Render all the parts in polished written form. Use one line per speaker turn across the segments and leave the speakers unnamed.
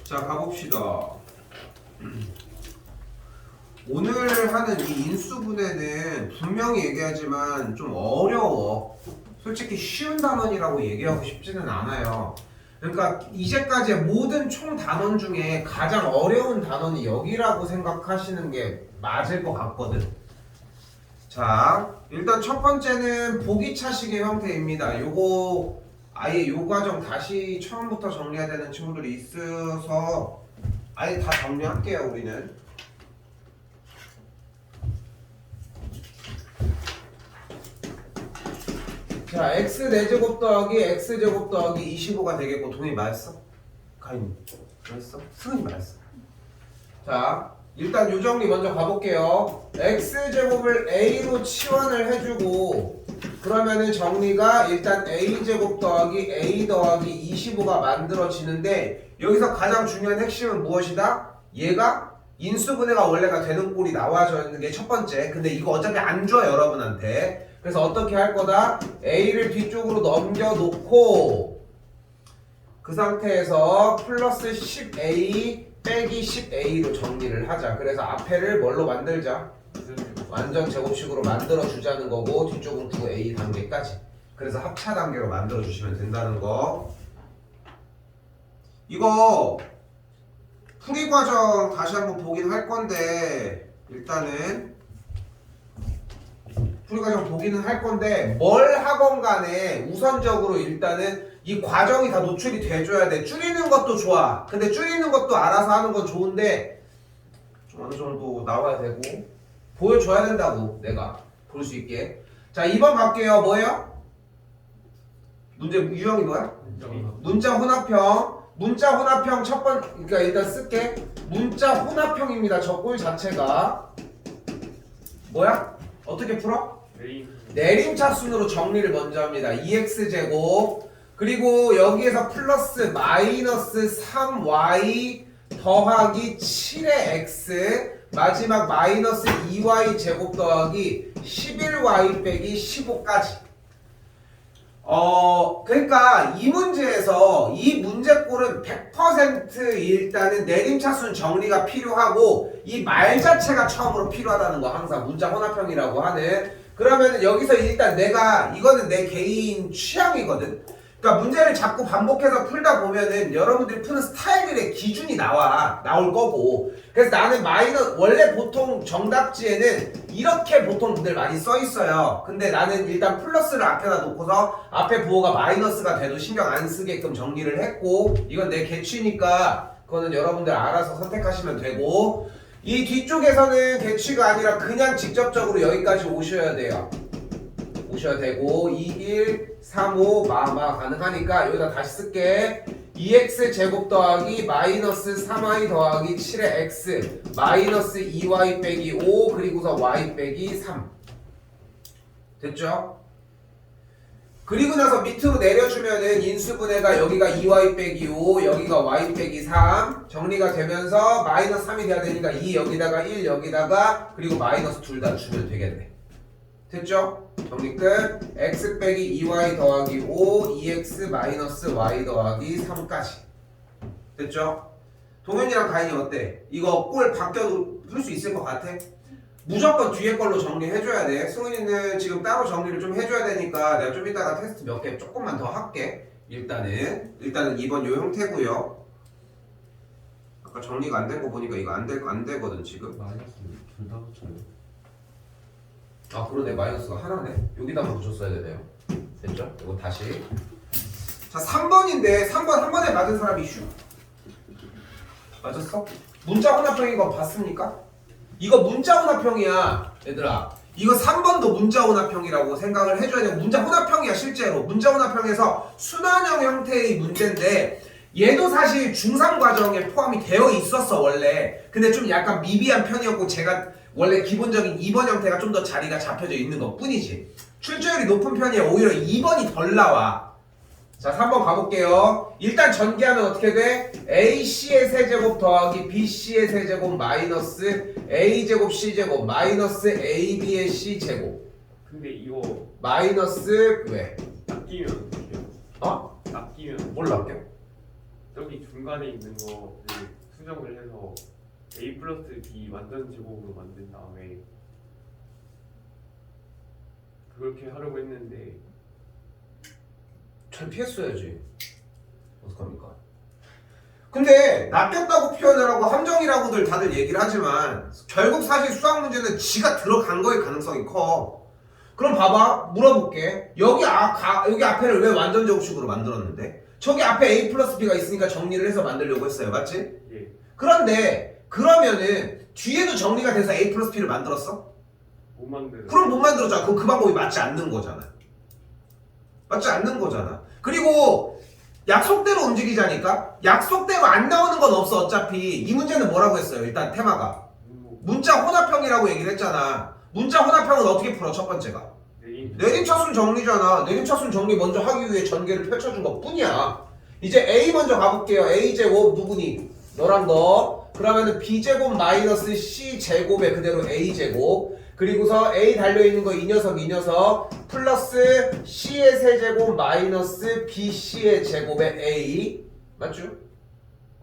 자, 가봅시다. 오늘 하는 이 인수분해는 분명히 얘기하지만 좀 어려워. 솔직히 쉬운 단원이라고 얘기하고 싶지는 않아요. 그러니까 이제까지의 모든 총 단원 중에 가장 어려운 단원이 여기라고 생각하시는 게 맞을 것 같거든. 자, 일단 첫 번째는 보기차식의 형태입니다. 요거 아예 요 과정 다시 처음부터 정리해야 되는 친구들이 있어서 아예 다 정리할게요, 우리는. 자, x 4제곱 더하기 x제곱 더하기 25가 되겠고. 동현이 맞았어? 가인이 맞았어? 승은이 맞았어. 자, 일단 요 정리 먼저 가볼게요. x제곱을 a로 치환을 해주고, 그러면은 정리가 일단 a제곱 더하기 a 더하기 25가 만들어지는데, 여기서 가장 중요한 핵심은 무엇이다? 얘가 인수분해가 원래가 되는 꼴이 나와져 있는 게 첫 번째. 근데 이거 어차피 안 줘, 여러분한테. 그래서 어떻게 할 거다? a를 뒤쪽으로 넘겨놓고 그 상태에서 플러스 10a 빼기 10a로 정리를 하자. 그래서 앞에를 뭘로 만들자? 완전 제곱식으로 만들어주자는 거고, 뒤쪽은 9a 단계까지. 그래서 합차 단계로 만들어주시면 된다는 거. 이거 풀이 과정 다시 한번 보긴 할 건데, 일단은 풀이 과정 보기는 할 건데, 뭘 하건 간에 우선적으로 일단은 이 과정이 다 노출이 돼줘야 돼. 줄이는 것도 좋아. 근데 줄이는 것도 알아서 하는 건 좋은데 좀 어느 정도 나와야 되고 보여줘야 된다고, 내가 볼 수 있게. 자, 2번 갈게요. 뭐예요? 문제 유형이 뭐야? 문자 혼합형. 문자 혼합형 첫 번, 그러니까 일단 쓸게. 문자 혼합형입니다. 저 꼴 자체가 뭐야? 어떻게 풀어? 내림차순으로 정리를 먼저 합니다. 2x제곱 그리고 여기에서 플러스 마이너스 3y 더하기 7의 x 마지막 마이너스 2y 제곱 더하기 11y 빼기 15까지. 그러니까 이 문제에서 이 문제꼴은 100% 일단은 내림차순 정리가 필요하고 이 말 자체가 처음으로 필요하다는 거, 항상 문자 혼합형이라고 하는. 그러면은 여기서 일단 내가, 이거는 내 개인 취향이거든. 그러니까 문제를 자꾸 반복해서 풀다 보면은 여러분들이 푸는 스타일들의 기준이 나올 거고. 그래서 나는 원래 보통 정답지에는 이렇게 보통 분들 많이 써 있어요. 근데 나는 일단 플러스를 앞에다 놓고서 앞에 부호가 마이너스가 돼도 신경 안 쓰게끔 정리를 했고, 이건 내 개취니까 그거는 여러분들 알아서 선택하시면 되고, 이 뒤쪽에서는 개취가 아니라 그냥 직접적으로 여기까지 오셔야 돼요. 오셔야 되고, 2, 1, 3, 5 마마 가능하니까 여기다 다시 쓸게. 2x 제곱 더하기 마이너스 3y 더하기 7의 x 마이너스 2y 빼기 5 그리고서 y 빼기 3 됐죠? 그리고 나서 밑으로 내려주면은 인수분해가 여기가 2y 빼기 5 여기가 y 빼기 3 정리가 되면서 마이너스 3이 돼야 되니까 2 여기다가 1 여기다가 그리고 마이너스 둘 다 주면 되겠네. 됐죠? 정리 끝. x 빼기 2y 더하기 5 2x 마이너스 y 더하기 3까지 됐죠? 동현이랑 가인이 어때? 이거 꼴 바뀌어도 풀 수 있을 것 같아? 무조건 뒤에 걸로 정리해줘야 돼. 승은이는 지금 따로 정리를 좀 해줘야 되니까 내가 좀 이따가 테스트 몇 개 조금만 더 할게. 일단은 2번 요 형태고요. 아까 정리가 안 된 거 보니까 이거 안 되거든 지금.
마이너스 둘 다 붙여요.
아, 그러네. 마이너스가 하나네. 여기다가 붙였어야 되네요. 됐죠? 이거 다시. 자, 3번인데 3번 한 번에 맞은 사람이 이슈. 맞았어? 문자 혼합형인 거 봤습니까? 이거 문자 혼합형이야, 얘들아. 이거 3번도 문자 혼합형이라고 생각을 해줘야 돼. 문자 혼합형이야, 실제로. 문자 혼합형에서 순환형 형태의 문제인데 얘도 사실 중3 과정에 포함이 되어 있었어, 원래. 근데 좀 약간 미비한 편이었고, 제가 원래 기본적인 2번 형태가 좀 더 자리가 잡혀져 있는 것 뿐이지. 출제율이 높은 편이야. 오히려 2번이 덜 나와. 자, 3번 가볼게요. 일단 전개하면 어떻게 돼? AC의 세제곱 더하기 BC의 세제곱 마이너스 A제곱 C제곱 마이너스 AB의 C제곱.
근데 이거
마이너스 왜?
낚이면 어떡해요?
어?
낚이면
뭘 낚여?
저기 중간에 있는 거를 수정을 해서 a 플러스 b 완전 제곱으로 만든 다음에 그렇게 하려고 했는데
잘 피했어야지. 어떡합니까? 근데 낚였다고 표현을 하고 함정이라고들 다들 얘기를 하지만 결국 사실 수학 문제는 지가 들어간 거일 가능성이 커. 그럼 봐봐, 물어볼게. 여기 앞에를 왜 완전 제곱식으로 만들었는데? 저기 앞에 a 플러스 b가 있으니까 정리를 해서 만들려고 했어요, 맞지?
예.
그런데 그러면은 뒤에도 정리가 돼서 a 플러스 b를 만들었어?
못 만들어.
그럼 못 만들었잖아. 그럼 그 방법이 맞지 않는 거잖아. 맞지 않는 거잖아. 그리고 약속대로 움직이자니까? 약속대로 안 나오는 건 없어. 어차피 이 문제는 뭐라고 했어요? 일단 테마가 문자 혼합형이라고 얘기를 했잖아. 문자 혼합형은 어떻게 풀어? 첫 번째가 내림차순 정리잖아. 내림차순 정리 먼저 하기 위해 전개를 펼쳐준 것 뿐이야. 이제 A 먼저 가볼게요. A제곱 누구니? 너랑 너. 그러면은 B제곱 마이너스 C제곱에 그대로 A제곱, 그리고서 A 달려있는 거 이 녀석 플러스 C의 세제곱 마이너스 BC의 제곱에 A, 맞죠?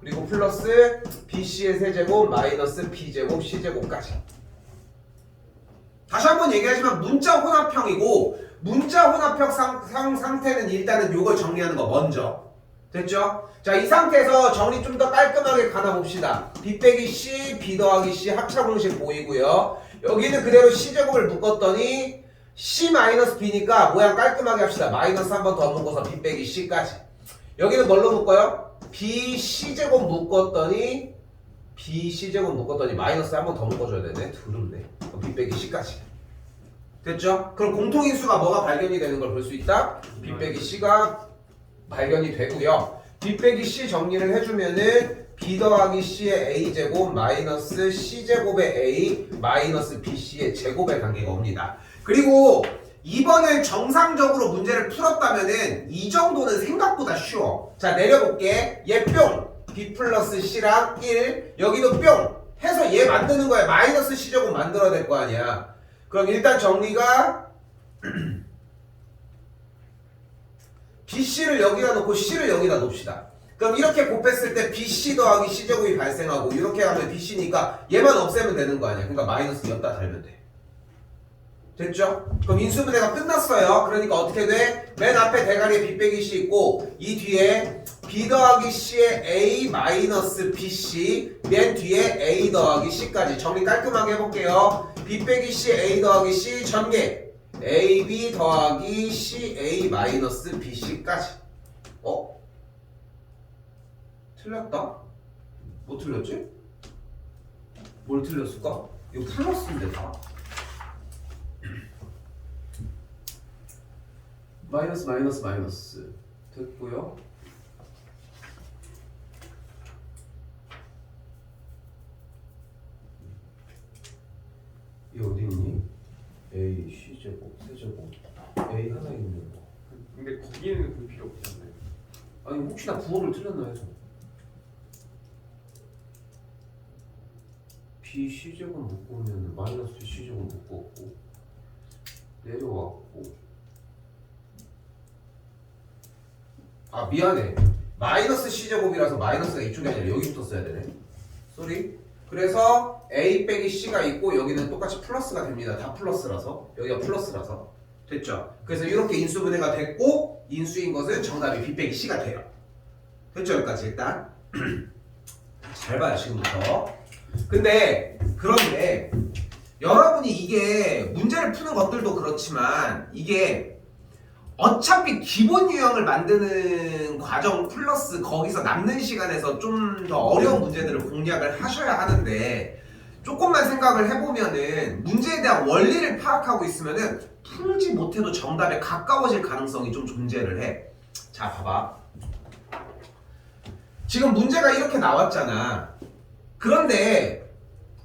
그리고 플러스 BC의 세제곱 마이너스 B제곱 C제곱까지. 다시 한번 얘기하지만 문자 혼합형이고, 문자 혼합형 상태는 일단은 요걸 정리하는 거 먼저. 됐죠? 자, 이 상태에서 정리 좀 더 깔끔하게 가나봅시다. B 빼기 C, B 더하기 C 합차공식 보이고요. 여기는 그대로 C제곱을 묶었더니 C 마이너스 B니까 모양 깔끔하게 합시다. 마이너스 한 번 더 묶어서 B 빼기 C까지. 여기는 뭘로 묶어요? B C제곱 묶었더니 마이너스 한 번 더 묶어줘야 되네. 두렵네. B 빼기 C까지. 됐죠? 그럼 공통인수가 뭐가 발견이 되는 걸 볼 수 있다? B 빼기 C가 발견이 되고요. B 빼기 C 정리를 해주면은 B 더하기 C의 A제곱 마이너스 C제곱의 A 마이너스 BC의 제곱의 관계가 옵니다. 그리고 이번을 정상적으로 문제를 풀었다면은 이 정도는 생각보다 쉬워. 자, 내려볼게. 얘 뿅! B 플러스 C랑 1, 여기도 뿅! 해서 얘 만드는 거야. 마이너스 C제곱 만들어야 될 거 아니야. 그럼 일단 정리가 BC를 여기다 놓고 C를 여기다 놓읍시다. 그럼 이렇게 곱했을 때 BC 더하기 C제곱이 발생하고, 이렇게 하면 BC니까 얘만 없애면 되는 거 아니야. 그러니까 마이너스 여기다 달면 돼. 됐죠? 그럼 인수분해가 끝났어요. 그러니까 어떻게 돼? 맨 앞에 대가리에 B 빼기 C 있고, 이 뒤에 B 더하기 C의 A 마이너스 BC, 맨 뒤에 A 더하기 C까지 정리 깔끔하게 해볼게요. B 빼기 C, A 더하기 C 전개 AB 더하기 CA 마이너스 BC까지. 틀렸다? 뭐 틀렸지? 뭘 틀렸을까? 이거 플러스인데 다? 마이너스 됐고요. 이 어디 있니? A, C제곱, 세제곱 A 하나 있는 거.
근데 거기는 그 필요 없잖아요.
아니 혹시나 부호를 틀렸나 해서. B, C제곱 묶으면 마이너스 B, C제곱 묶었고 내려왔고, 아 미안해, 마이너스 C제곱이라서 마이너스가 이쪽이 아니라 여기부터 써야 되네. 쏘리. 그래서 A 빼기 C가 있고 여기는 똑같이 플러스가 됩니다. 다 플러스라서, 여기가 플러스라서. 됐죠? 그래서 이렇게 인수분해가 됐고, 인수인 것은 정답이 B 빼기 C가 돼요. 됐죠? 여기까지 일단 잘 봐요 지금부터. 근데 그런데 여러분이 이게 문제를 푸는 것들도 그렇지만, 이게 어차피 기본 유형을 만드는 과정 플러스 거기서 남는 시간에서 좀 더 어려운 문제들을 공략을 하셔야 하는데, 조금만 생각을 해보면은 문제에 대한 원리를 파악하고 있으면은 풀지 못해도 정답에 가까워질 가능성이 좀 존재를 해. 자, 봐봐. 지금 문제가 이렇게 나왔잖아. 그런데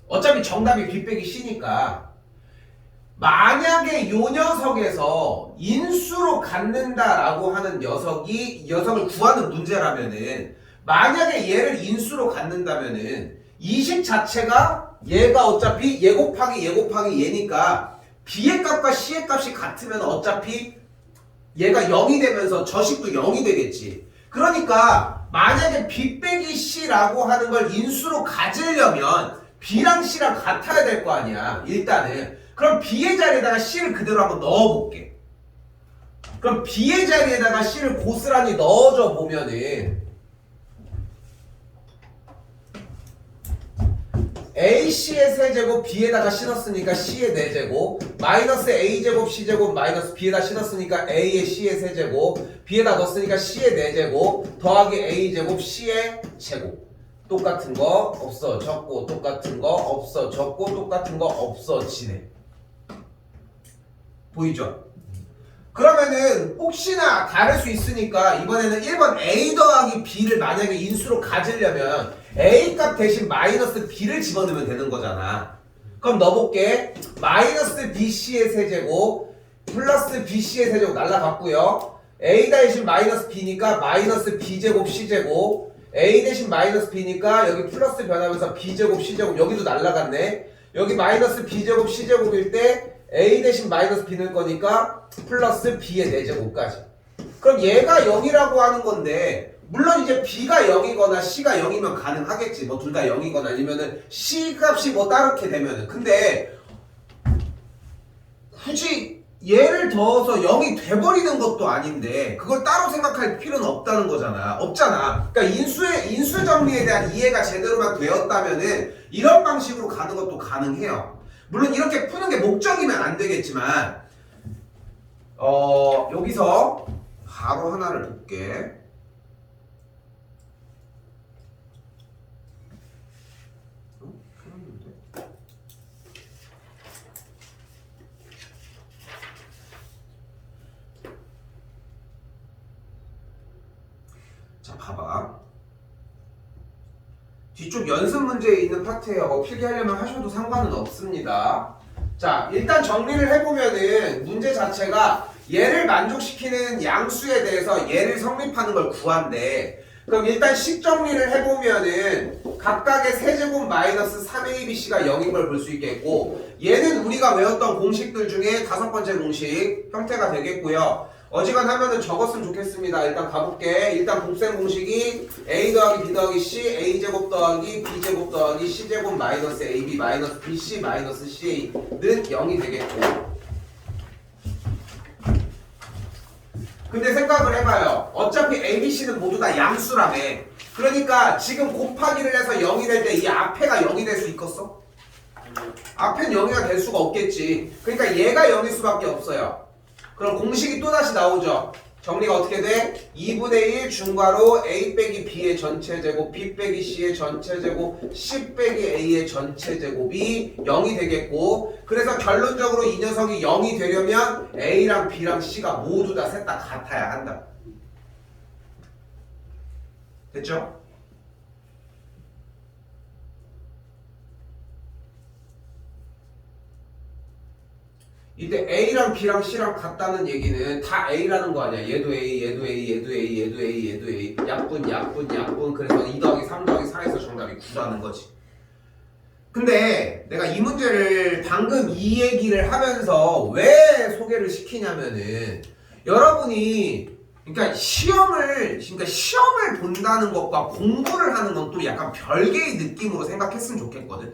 어차피 정답이 B 빼기 C니까, 만약에 요 녀석에서 인수로 갖는다라고 하는 녀석이 이 녀석을 구하는 문제라면은, 만약에 얘를 인수로 갖는다면은 이 식 자체가 얘가 어차피 얘 곱하기 얘니까 B의 값과 C의 값이 같으면 어차피 얘가 0이 되면서 저 식도 0이 되겠지. 그러니까 만약에 B 빼기 C라고 하는 걸 인수로 가지려면 B랑 C랑 같아야 될 거 아니야. 일단은. 그럼 B의 자리에다가 C를 그대로 한번 넣어볼게. 그럼 B의 자리에다가 C를 고스란히 넣어줘 보면은 AC의 세제곱 B에다가 실었으니까 C의 4제곱 마이너스 A제곱 C제곱 마이너스 B에다 실었으니까 A의 C의 세제곱 B에다 넣었으니까 C의 4제곱 더하기 A제곱 C의 제곱 똑같은 거 없어졌고 똑같은 거 없어졌고 똑같은 거 없어지네. 보이죠? 그러면은 혹시나 다를 수 있으니까 이번에는 1번 A 더하기 B를 만약에 인수로 가지려면 A 값 대신 마이너스 B를 집어넣으면 되는 거잖아. 그럼 넣어볼게. 마이너스 BC의 세제곱 플러스 BC의 세제곱 날라갔고요. A 대신 마이너스 B니까 마이너스 B제곱 C제곱 A 대신 마이너스 B니까 여기 플러스 변하면서 B제곱 C제곱 여기도 날라갔네. 여기 마이너스 B제곱 C제곱일 때 A 대신 마이너스 B 넣을 거니까 플러스 B의 4제곱까지. 그럼 얘가 0이라고 하는 건데 물론 이제 B가 0이거나 C가 0이면 가능하겠지. 뭐 둘 다 0이거나 아니면은 C 값이 뭐 다르게 되면은. 근데 굳이 얘를 더해서 0이 돼버리는 것도 아닌데 그걸 따로 생각할 필요는 없다는 거잖아. 없잖아. 그러니까 인수 정리에 대한 이해가 제대로만 되었다면은 이런 방식으로 가는 것도 가능해요. 물론 이렇게 푸는 게 목적이면 안 되겠지만 여기서 바로 하나를 볼게. 자, 봐봐. 뒤쪽 연습 문제에 있는 파트예요. 필기하려면 하셔도 상관은 없습니다. 자, 일단 정리를 해보면은 문제 자체가 얘를 만족시키는 양수에 대해서 얘를 성립하는 걸 구한대. 그럼 일단 식 정리를 해보면은 각각의 세제곱 마이너스 3ABC가 0인 걸 볼 수 있겠고 얘는 우리가 외웠던 공식들 중에 5번째 공식 형태가 되겠고요. 어지간하면은 적었으면 좋겠습니다. 일단 가볼게. 일단 곱셈 공식이 A 더하기 B 더하기 C A제곱 더하기 B제곱 더하기 C제곱 마이너스 AB 마이너스 BC 마이너스 CA는 0이 되겠고 근데 생각을 해봐요. 어차피 A, B, C는 모두 다 양수라며. 그러니까 지금 곱하기를 해서 0이 될 때 이 앞에가 0이 될 수 있겠어? 앞엔 0이가 될 수가 없겠지. 그러니까 얘가 0일 수밖에 없어요. 그럼 공식이 또다시 나오죠. 정리가 어떻게 돼? 2분의 1 중괄호 A 빼기 B의 전체 제곱 B 빼기 C의 전체 제곱 C 빼기 A의 전체 제곱이 0이 되겠고 그래서 결론적으로 이 녀석이 0이 되려면 A랑 B랑 C가 모두 다 셋 다 같아야 한다. 됐죠? 이때 A랑 B랑 C랑 같다는 얘기는 다 A라는 거 아니야. 얘도 A, 얘도 A, 얘도 A, 얘도 A, 얘도 A. 약분. 그래서 2 더하기 3 더하기 4에서 정답이 9라는 거지. 근데 내가 이 문제를 방금 이 얘기를 하면서 왜 소개를 시키냐면은 여러분이 그러니까 시험을 본다는 것과 공부를 하는 건 또 약간 별개의 느낌으로 생각했으면 좋겠거든.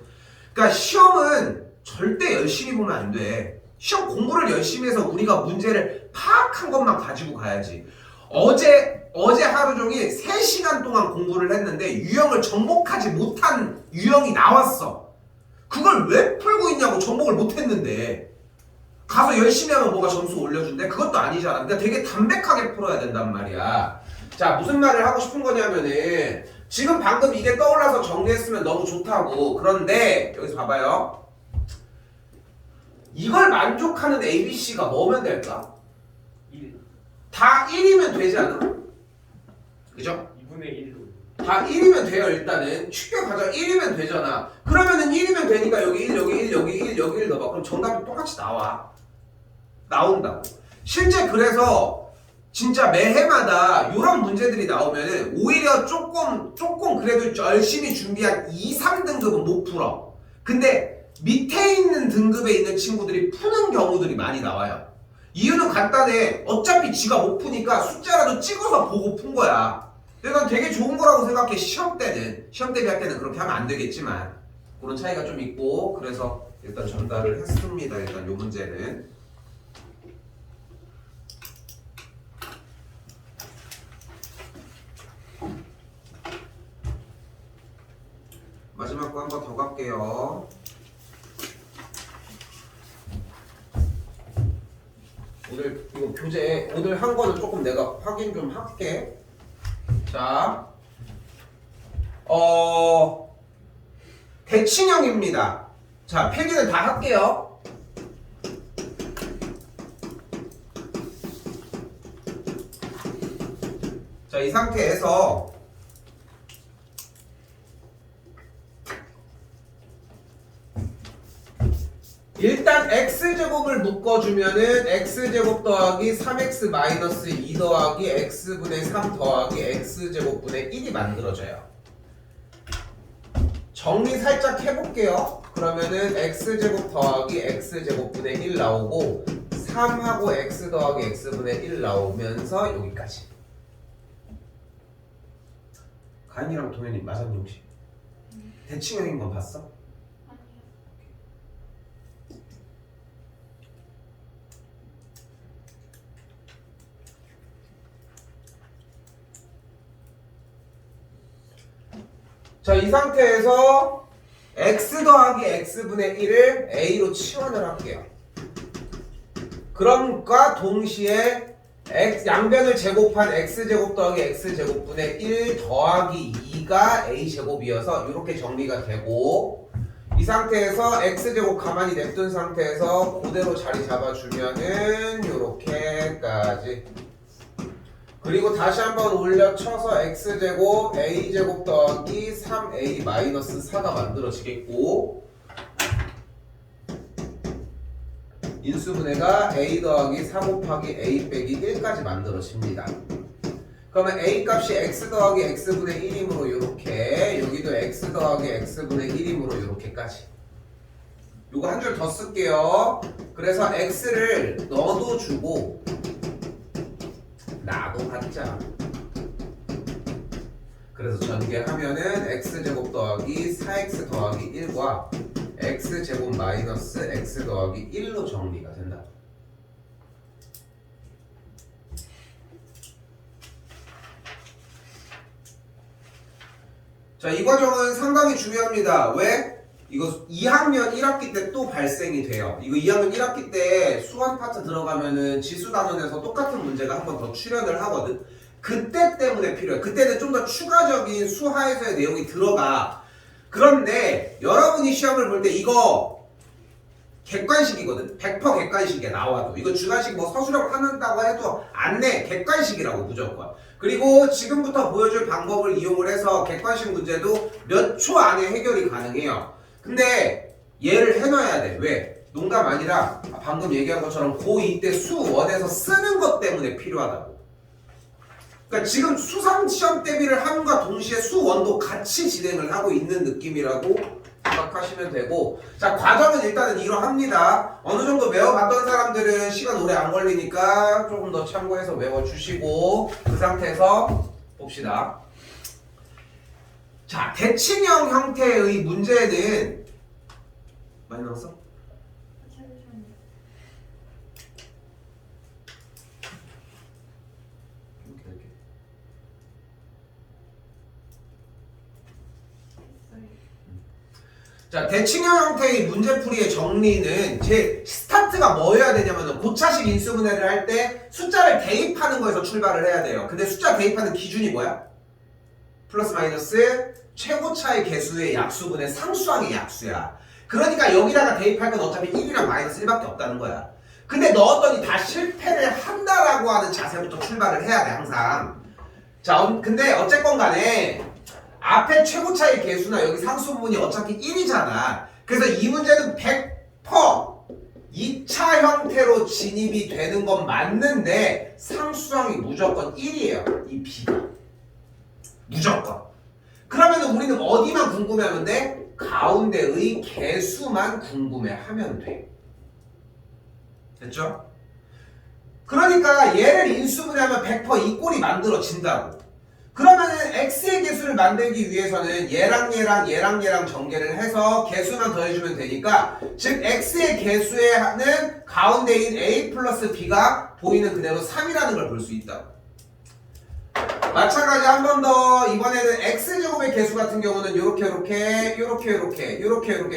그러니까 시험은 절대 열심히 보면 안 돼. 시험 공부를 열심히 해서 우리가 문제를 파악한 것만 가지고 가야지. 어제 하루 종일 3시간 동안 공부를 했는데 유형을 정복하지 못한 유형이 나왔어. 그걸 왜 풀고 있냐고. 정복을 못했는데 가서 열심히 하면 뭐가 점수 올려준대? 그것도 아니잖아. 그러니까 되게 담백하게 풀어야 된단 말이야. 자, 무슨 말을 하고 싶은 거냐면은 지금 방금 이게 떠올라서 정리했으면 너무 좋다고. 그런데 여기서 봐봐요. 이걸 만족하는 ABC가 뭐면 될까?
1.
다 1이면 되지 않아? 그죠?
2분의 1로.
다 1이면 돼요. 일단은 축격하자. 1이면 되잖아. 그러면은 1이면 되니까 여기 1, 여기 1, 여기 1, 여기 1 넣어봐. 그럼 정답이 똑같이 나온다고. 실제 그래서 진짜 매해마다 이런 문제들이 나오면은 오히려 조금 그래도 열심히 준비한 2, 3등급은 못 풀어. 근데 밑에 있는 등급에 있는 친구들이 푸는 경우들이 많이 나와요. 이유는 간단해. 어차피 지가 못 푸니까 숫자라도 찍어서 보고 푼 거야. 근데 난 되게 좋은 거라고 생각해. 시험 대비할 때는 그렇게 하면 안 되겠지만 그런 차이가 좀 있고, 그래서 일단 전달을 했습니다. 일단 요 문제는. 마지막 거 한 번 더 갈게요. 오늘 이거 교재 오늘 한 거는 조금 내가 확인 좀 할게. 자, 대칭형입니다. 자, 필기는 다 할게요. 자, 이 상태에서 일단 x제곱을 묶어주면은 x제곱 더하기 3x 마이너스 2 더하기 x분의 3 더하기 x제곱분의 1이 만들어져요. 정리 살짝 해볼게요. 그러면은 x제곱 더하기 x제곱분의 1 나오고 3하고 x 더하기 x분의 1 나오면서 여기까지. 가인이랑 동현이 맞았니 혹시? 대칭형인 건 봤어? 자, 이 상태에서 x 더하기 x분의 1을 a로 치환을 할게요. 그럼과 동시에 양변을 제곱한 x제곱 더하기 x제곱분의 1 더하기 2가 a제곱이어서 이렇게 정리가 되고, 이 상태에서 x제곱 가만히 냅둔 상태에서 그대로 자리 잡아주면은 이렇게까지. 그리고 다시 한번 올려쳐서 x제곱 a제곱 더하기 3a 마이너스 4가 만들어지겠고, 인수분해가 a 더하기 4 곱하기 a 빼기 1까지 만들어집니다. 그러면 a 값이 x 더하기 x분의 1이므로 이렇게, 여기도 x 더하기 x분의 1이므로 이렇게까지. 요거 한 줄 더 쓸게요. 그래서 x를 넣어도 주고 나도 갖자. 그래서 전개하면은 x제곱 더하기 4x 더하기 1과 x제곱 마이너스 x 더하기 1로 정리가 된다. 자, 이 과정은 상당히 중요합니다. 왜? 이거 2학년 1학기 때 또 발생이 돼요. 이거 2학년 1학기 때 수완 파트 들어가면은 지수단원에서 똑같은 문제가 한 번 더 출연을 하거든. 그때 때문에 필요해. 그때는 좀 더 추가적인 수하에서의 내용이 들어가. 그런데 여러분이 시험을 볼 때 이거 객관식이거든. 100% 객관식에 나와도. 이거 주관식 뭐 서술형 하는다고 해도 안 내. 객관식이라고 무조건. 그리고 지금부터 보여줄 방법을 이용을 해서 객관식 문제도 몇 초 안에 해결이 가능해요. 근데 얘를 해놔야 돼. 왜? 농담 아니라 방금 얘기한 것처럼 고2 때 수1에서 쓰는 것 때문에 필요하다고. 그러니까 지금 수상 시험 대비를 함과 동시에 수1도 같이 진행을 하고 있는 느낌이라고 생각하시면 되고, 자, 과정은 일단은 이러합니다. 어느 정도 외워봤던 사람들은 시간 오래 안 걸리니까 조금 더 참고해서 외워주시고, 그 상태에서 봅시다. 자, 대칭형 형태의 문제는 많이 나왔어? 자, 대칭형 형태의 문제풀이의 정리는 제 스타트가 뭐여야 되냐면 고차식 인수분해를 할 때 숫자를 대입하는 거에서 출발을 해야 돼요. 근데 숫자 대입하는 기준이 뭐야? 플러스 마이너스 최고차의 개수의 약수분의 상수항의 약수야. 그러니까 여기다가 대입할 건 어차피 1이랑 마이너스 1밖에 없다는 거야. 근데 넣었더니 다 실패를 한다라고 하는 자세부터 출발을 해야 돼, 항상. 자, 근데 어쨌건 간에 앞에 최고차의 개수나 여기 상수분이 어차피 1이잖아. 그래서 이 문제는 100% 2차 형태로 진입이 되는 건 맞는데 상수항이 무조건 1이에요. 이 B가. 무조건. 그러면 우리는 어디만 궁금해하면 돼? 가운데의 개수만 궁금해하면 돼. 됐죠? 그러니까 얘를 인수분해하면 100% 이 꼴이 만들어진다고. 그러면은 x의 개수를 만들기 위해서는 얘랑 전개를 해서 개수만 더해주면 되니까 즉 x의 개수에는 가운데인 a 플러스 b가 보이는 그대로 3이라는 걸 볼 수 있다. 마찬가지 한 번 더 이번에는 x제곱의 개수 같은 경우는 요렇게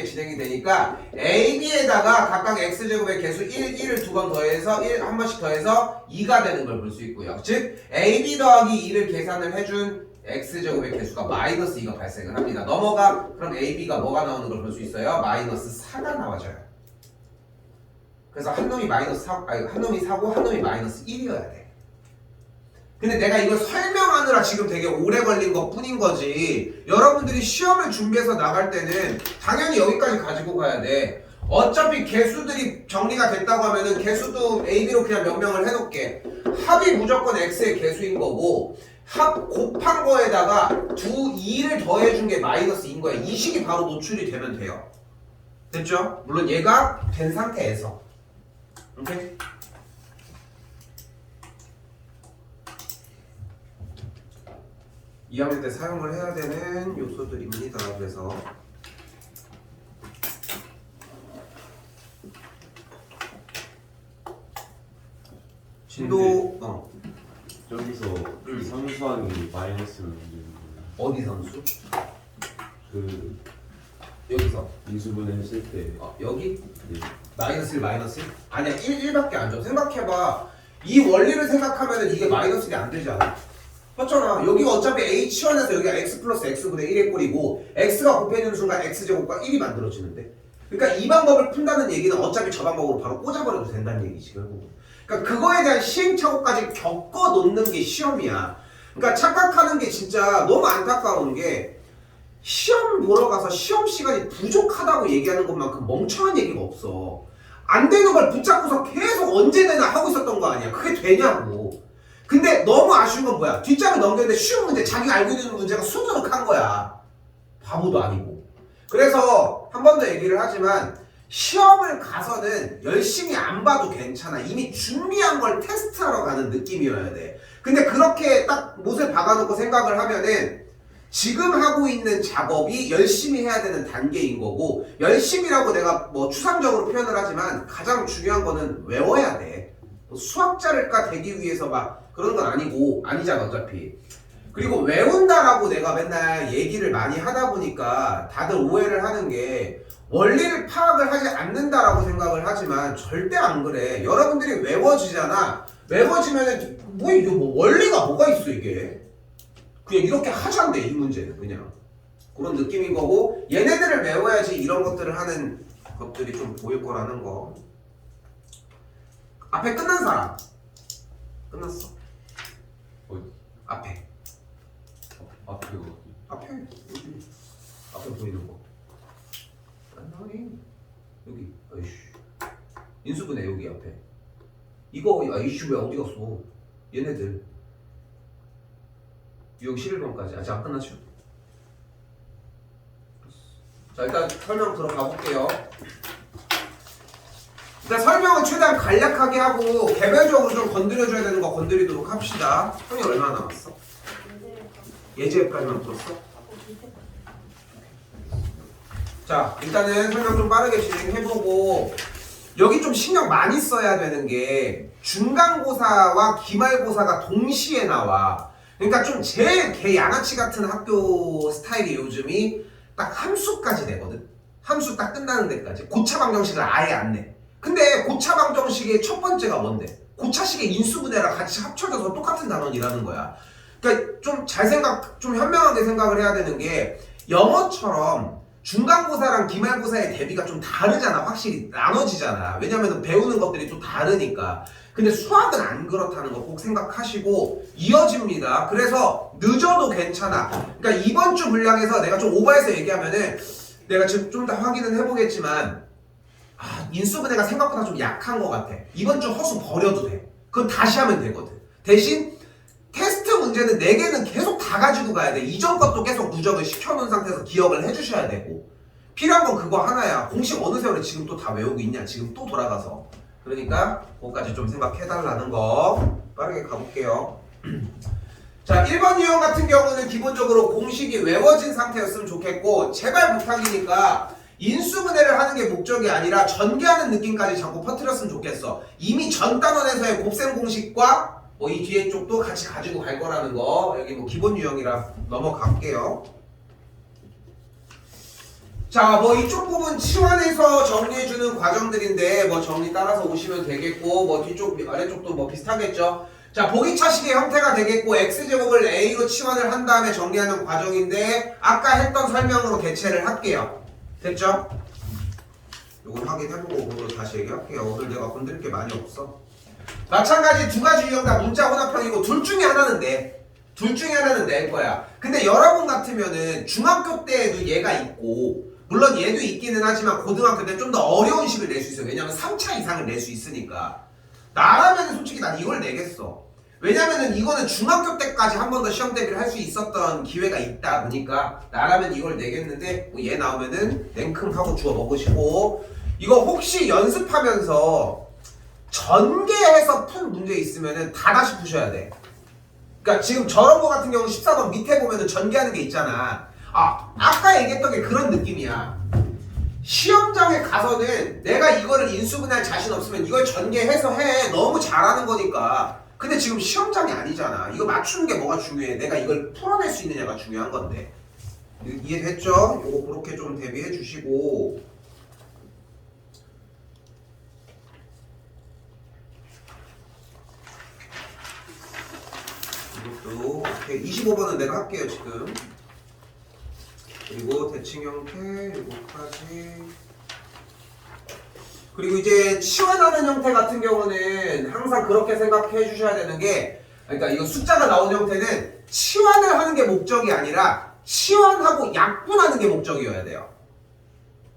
진행이 되니까 a, b에다가 각각 x제곱의 개수 1을 두 번 더해서 한 번씩 더해서 2가 되는 걸 볼 수 있고요. 즉 a, b 더하기 2를 계산을 해준 x제곱의 개수가 마이너스 2가 발생을 합니다. 넘어가 그럼 a, b가 뭐가 나오는 걸 볼 수 있어요? 마이너스 4가 나와져요. 그래서 한 놈이 한 놈이 4고 한 놈이 마이너스 1이어야 돼. 근데 내가 이걸 설명하느라 지금 되게 오래 걸린 것 뿐인 거지. 여러분들이 시험을 준비해서 나갈 때는 당연히 여기까지 가지고 가야 돼. 어차피 개수들이 정리가 됐다고 하면은 개수도 A, B로 그냥 명명을 해놓게. 합이 무조건 X의 개수인 거고 합 곱한 거에다가 2를 더해준 게 마이너스 2인 거야. 이 식이 바로 노출이 되면 돼요. 됐죠? 물론 얘가 된 상태에서. 오케이? 2학년 때 사용을 해야 되는 요소들입니다. 그래서 진도
여기서 이 상수항이 마이너스는
어디 상수?
그
여기서
인수분해 했을 때
여기?
네.
마이너스 1 마이너스 1? 아니야 1밖에 안 줘. 생각해봐. 이 원리를 생각하면 이게 마이너스 1이 안 되지 않아? 맞잖아. 여기가 어차피 h1에서 여기가 x 플러스 x분의 1의 꼴이고 x가 곱해지는 순간 x제곱과 1이 만들어지는데 그러니까 이 방법을 푼다는 얘기는 어차피 저 방법으로 바로 꽂아버려도 된다는 얘기지 결국. 그러니까 그거에 대한 시행착오까지 겪어놓는 게 시험이야. 그러니까 착각하는 게 진짜 너무 안타까운 게 시험 보러 가서 시험 시간이 부족하다고 얘기하는 것만큼 멍청한 얘기가 없어. 안 되는 걸 붙잡고서 계속 언제 되나 하고 있었던 거 아니야. 그게 되냐고. 근데 너무 아쉬운 건 뭐야? 뒷장을 넘겼는데 쉬운 문제, 자기가 알고 있는 문제가 수두룩한 거야. 바보도 아니고. 그래서 한 번 더 얘기를 하지만 시험을 가서는 열심히 안 봐도 괜찮아. 이미 준비한 걸 테스트하러 가는 느낌이어야 돼. 근데 그렇게 딱 못을 박아놓고 생각을 하면은 지금 하고 있는 작업이 열심히 해야 되는 단계인 거고 열심히라고 내가 뭐 추상적으로 표현을 하지만 가장 중요한 거는 외워야 돼. 수학자를까 되기 위해서 막 그런 건 아니잖아 어차피. 그리고 외운다라고 내가 맨날 얘기를 많이 하다 보니까 다들 오해를 하는 게 원리를 파악을 하지 않는다라고 생각을 하지만 절대 안 그래. 여러분들이 외워지잖아. 외워지면은 뭐 원리가 뭐가 있어 이게. 그냥 이렇게 하자는데 이 문제는 그냥 그런 느낌인 거고 얘네들을 외워야지 이런 것들을 하는 것들이 좀 보일 거라는 거. 앞에 끝난 사람 끝났어.
어디?
앞에
앞에 어디?
앞에 여기 앞에 보이는 거 끝나네. 여기 아이씨 인수분해 여기 앞에 이거 아이씨 왜 어디 갔어 얘네들 유형 11번까지 아직 안 끝났죠? 자 일단 설명 들어가 볼게요. 일단 설명은 최대한 간략하게 하고 개별적으로 좀 건드려줘야 되는 거 건드리도록 합시다. 형이 얼마나 남았어? 예제까지만 풀었어? 자 일단은 설명 좀 빠르게 진행해보고 여기 좀 신경 많이 써야 되는 게 중간고사와 기말고사가 동시에 나와. 그러니까 좀 제일 개 양아치 같은 학교 스타일이 요즘이 딱 함수까지 내거든. 함수 딱 끝나는 데까지. 고차 방정식을 아예 안 내. 근데 고차 방정식의 첫 번째가 뭔데? 고차식의 인수분해랑 같이 합쳐져서 똑같은 단원이라는 거야. 그러니까 좀 현명하게 생각을 해야 되는 게 영어처럼 중간고사랑 기말고사의 대비가 좀 다르잖아. 확실히 나눠지잖아. 왜냐면 배우는 것들이 또 다르니까. 근데 수학은 안 그렇다는 거 꼭 생각하시고 이어집니다. 그래서 늦어도 괜찮아. 그러니까 이번 주 분량에서 내가 좀 오버해서 얘기하면은 내가 지금 좀 더 확인은 해보겠지만 인수분해가 생각보다 좀 약한 것 같아. 이번 주 허수 버려도 돼. 그건 다시 하면 되거든. 대신 테스트 문제는 4개는 계속 다 가지고 가야 돼. 이전 것도 계속 누적을 시켜놓은 상태에서 기억을 해주셔야 되고 필요한 건 그거 하나야. 공식 어느 세월에 지금 또 다 외우고 있냐. 지금 또 돌아가서. 그러니까 그거까지 좀 생각해달라는 거 빠르게 가볼게요. 자 자, 1번 유형 같은 경우는 기본적으로 공식이 외워진 상태였으면 좋겠고, 제발 부탁이니까 인수분해를 하는 게 목적이 아니라 전개하는 느낌까지 자꾸 퍼뜨렸으면 좋겠어. 이미 전 단원에서의 곱셈 공식과 뭐 이 뒤에 쪽도 같이 가지고 갈 거라는 거, 여기 뭐 기본 유형이라 넘어갈게요. 자, 뭐 이쪽 부분 치환해서 정리해주는 과정들인데 뭐 정리 따라서 오시면 되겠고, 뭐 뒤쪽 아래쪽도 뭐 비슷하겠죠. 자, 보기차식의 형태가 되겠고, x제곱을 a로 치환을 한 다음에 정리하는 과정인데, 아까 했던 설명으로 대체를 할게요. 됐죠? 요건 확인해보고 그걸로 다시 얘기할게요. 오늘 내가 건드릴 게 많이 없어. 마찬가지 두 가지 유형 다 문자 혼합형이고, 둘 중에 하나는 돼. 둘 중에 하나는 낼 거야. 근데 여러분 같으면은 중학교 때에도 얘가 있고, 물론 얘도 있기는 하지만 고등학교 때 좀 더 어려운 식을 낼 수 있어요. 왜냐면 3차 이상을 낼 수 있으니까. 나라면 솔직히 난 이걸 내겠어. 왜냐면은 이거는 중학교 때까지 한 번 더 시험 대비를 할 수 있었던 기회가 있다 보니까 나라면 이걸 내겠는데, 뭐얘 나오면은 냉큼하고 주워 먹으시고, 이거 혹시 연습하면서 전개해서 푼 문제 있으면은 다 다시 푸셔야 돼. 그러니까 지금 저런 거 같은 경우 14번 밑에 보면은 전개하는 게 있잖아. 아까 얘기했던 게 그런 느낌이야. 시험장에 가서는 내가 이거를 인수분해할 자신 없으면 이걸 전개해서 해. 너무 잘하는 거니까. 근데 지금 시험장이 아니잖아. 이거 맞추는 게 뭐가 중요해? 내가 이걸 풀어낼 수 있느냐가 중요한 건데. 이해됐죠? 요거 그렇게 좀 대비해 주시고. 이것도 오케이. 25번은 내가 할게요 지금. 그리고 대칭 형태 요거까지. 그리고 이제 치환하는 형태 같은 경우는 항상 그렇게 생각해 주셔야 되는 게, 그러니까 이거 숫자가 나온 형태는 치환을 하는 게 목적이 아니라 치환하고 약분하는 게 목적이어야 돼요.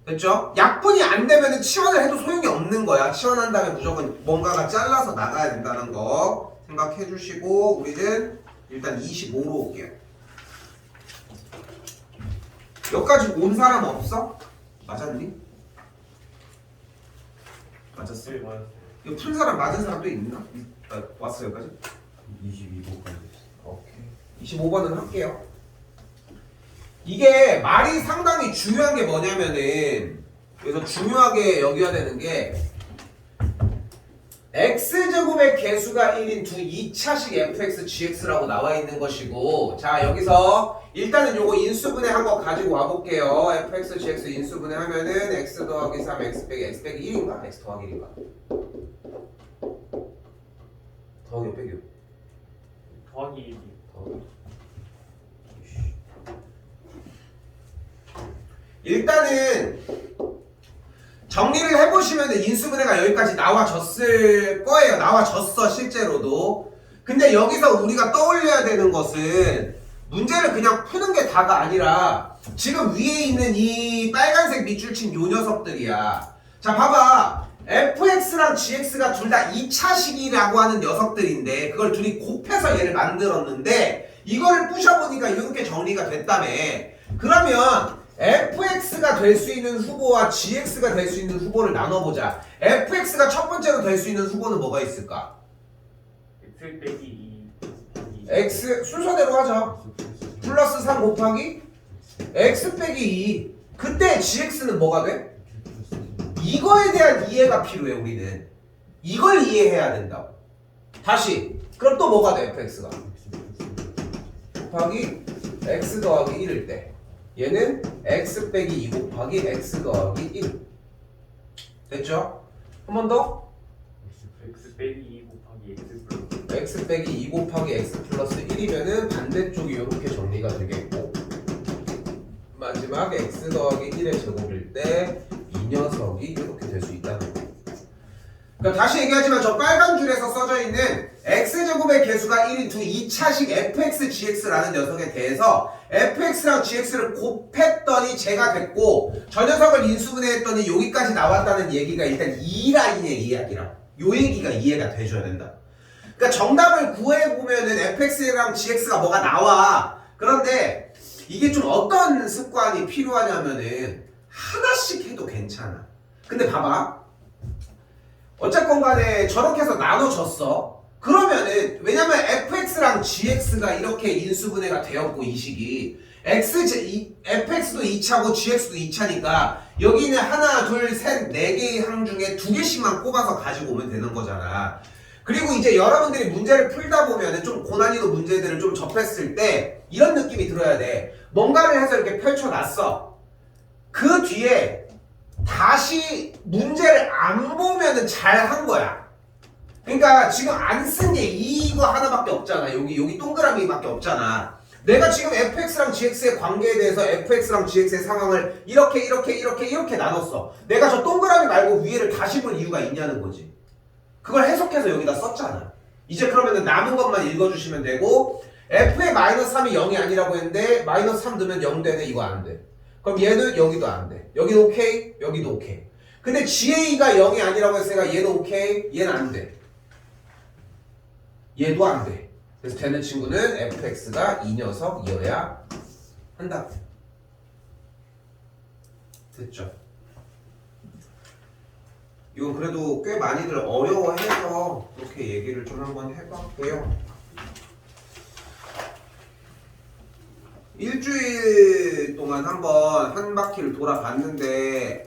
됐죠? 약분이 안 되면은 치환을 해도 소용이 없는 거야. 치환한 다음에 무조건 뭔가가 잘라서 나가야 된다는 거 생각해 주시고, 우리는 일단 25로 올게요. 여기까지 온 사람 없어? 맞았니? 맞았어?
네, 맞았어요.
이거 풀 사람 맞은 사람도 있나? 왔어 여기까지?
22번까지.
오케이. 25번은 할게요. 이게 말이 상당히 중요한 게 뭐냐면은, 그래서 중요하게 여겨야 되는 게, x제곱의 개수가 1인 두 2차식 fx gx라고 나와 있는 것이고, 자 여기서 일단은 요거 인수분해 한 거 가지고 와볼게요. fx gx 인수분해 하면은 x 더하기 3 x 빼기 1인가? x 더하기 1인가? 더하기 빼기
더하기 1이.
일단은 정리를 해보시면 인수분해가 여기까지 나와졌을 거예요. 나와졌어 실제로도. 근데 여기서 우리가 떠올려야 되는 것은, 문제를 그냥 푸는 게 다가 아니라 지금 위에 있는 이 빨간색 밑줄 친 요 녀석들이야. 자 봐봐. fx랑 gx가 둘 다 2차식이라고 하는 녀석들인데, 그걸 둘이 곱해서 얘를 만들었는데, 이거를 부셔보니까 이렇게 정리가 됐다며. 그러면 fx가 될 수 있는 후보와 gx가 될 수 있는 후보를 나눠보자. fx가 첫 번째로 될 수 있는 후보는 뭐가 있을까?
x 빼기 2.
x 순서대로 하자. 플러스 3 곱하기 x 빼기 2. 그때 gx는 뭐가 돼? 이거에 대한 이해가 필요해. 우리는 이걸 이해해야 된다고. 다시 그럼 또 뭐가 돼? fx가 곱하기 x 더하기 1일 때, 얘는 x 빼기 2 곱하기 x 더하기 1. 됐죠? 한 번 더.
x 빼기 2 곱하기 x 플러스.
x 빼기 2 곱하기 x 플러스 1이면은 반대쪽이 이렇게 정리가 되겠고, 마지막 x 더하기 1의 제곱일 때 이 녀석이 이렇게 될 수 있다는 거예요. 그러니까 다시 얘기하지만 저 빨간 줄에서 써져 있는 x제곱의 개수가 1인 두 2차식 fx gx라는 녀석에 대해서 fx랑 gx를 곱했더니 제가 됐고, 저 녀석을 인수분해했더니 여기까지 나왔다는 얘기가 일단 이 라인의 이야기라고. 요 얘기가 이해가 되셔야 된다. 그러니까 정답을 구해보면은 fx랑 gx가 뭐가 나와. 그런데 이게 좀 어떤 습관이 필요하냐면은 하나씩 해도 괜찮아. 근데 봐봐. 어쨌건 간에 저렇게 해서 나눠졌어. 그러면은 왜냐면 fx랑 gx가 이렇게 인수분해가 되었고 이 식이 fx도 2차고 gx도 2차니까 여기는 하나 둘셋 네 개의 항 중에 두 개씩만 꼽아서 가지고 오면 되는 거잖아. 그리고 이제 여러분들이 문제를 풀다 보면은 좀 고난이도 문제들을 좀 접했을 때 이런 느낌이 들어야 돼. 뭔가를 해서 이렇게 펼쳐놨어. 그 뒤에 다시 문제를 안 보면은 잘 한 거야. 그러니까 지금 안 쓴 게 이거 하나밖에 없잖아. 여기 동그라미밖에 없잖아. 내가 지금 fx랑 gx의 관계에 대해서 fx랑 gx의 상황을 이렇게 나눴어. 내가 저 동그라미 말고 위에를 다시 볼 이유가 있냐는 거지. 그걸 해석해서 여기다 썼잖아. 이제 그러면은 남은 것만 읽어주시면 되고 f의 마이너스 3이 0이 아니라고 했는데 마이너스 3 넣으면 0 되네. 이거 안 돼. 그럼 얘는 여기도 안 돼. 여기도 오케이, 여기도 오케이. 근데 GA가 0이 아니라고 했으니까 얘는 오케이, 얘는 안 돼. 얘도 안 돼. 그래서 되는 친구는 fx가 이 녀석이어야 한다. 됐죠? 이건 그래도 꽤 많이들 어려워해서 그렇게 얘기를 좀 한번 해봤고요. 일주일 동안 한번 한 바퀴를 돌아봤는데